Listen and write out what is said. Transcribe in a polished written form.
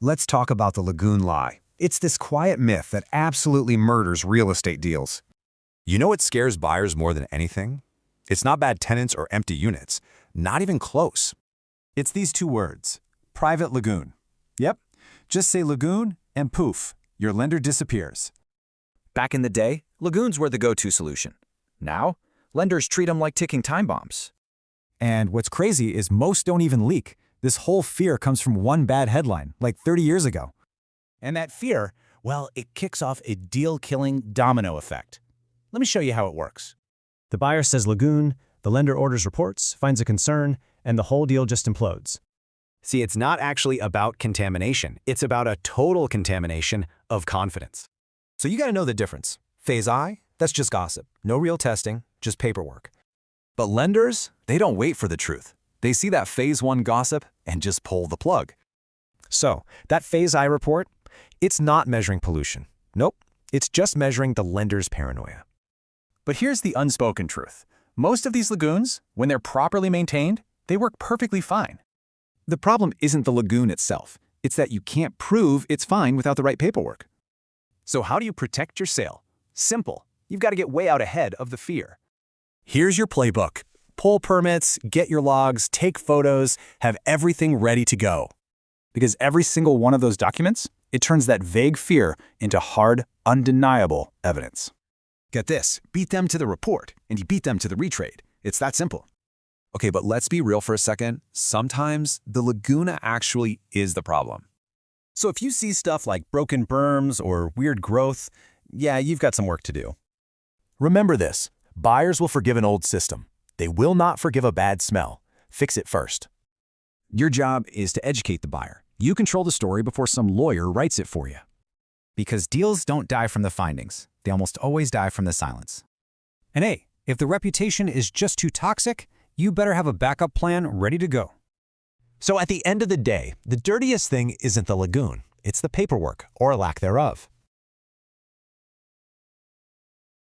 Let's talk about the Lagoon Lie. It's this quiet myth that absolutely murders real estate deals. You know what scares buyers more than anything? It's not bad tenants or empty units, not even close. It's these two words, private lagoon. Yep, just say lagoon and poof, your lender disappears. Back in the day, lagoons were the go-to solution. Now, lenders treat them like ticking time bombs. And what's crazy is most don't even leak. This whole fear comes from one bad headline, like 30 years ago. And that fear, well, it kicks off a deal-killing domino effect. Let me show you how it works. The buyer says lagoon, the lender orders reports, finds a concern, and the whole deal just implodes. See, it's not actually about contamination. It's about a total contamination of confidence. So you gotta know the difference. Phase I, that's just gossip. No real testing, just paperwork. But lenders, they don't wait for the truth. They see that phase 1 gossip and just pull the plug. So, that Phase I report, it's not measuring pollution. Nope, it's just measuring the lender's paranoia. But here's the unspoken truth. Most of these lagoons, when they're properly maintained, they work perfectly fine. The problem isn't the lagoon itself. It's that you can't prove it's fine without the right paperwork. So how do you protect your sale? Simple. You've got to get way out ahead of the fear. Here's your playbook. Pull permits, get your logs, take photos, have everything ready to go. Because every single one of those documents, it turns that vague fear into hard, undeniable evidence. Get this, beat them to the report, and you beat them to the retrade. It's that simple. Okay, but let's be real for a second. Sometimes the Laguna actually is the problem. So if you see stuff like broken berms or weird growth, yeah, you've got some work to do. Remember this, buyers will forgive an old system. They will not forgive a bad smell. Fix it first. Your job is to educate the buyer. You control the story before some lawyer writes it for you. Because deals don't die from the findings. They almost always die from the silence. And hey, if the reputation is just too toxic, you better have a backup plan ready to go. So at the end of the day, the dirtiest thing isn't the lagoon. It's the paperwork, or lack thereof.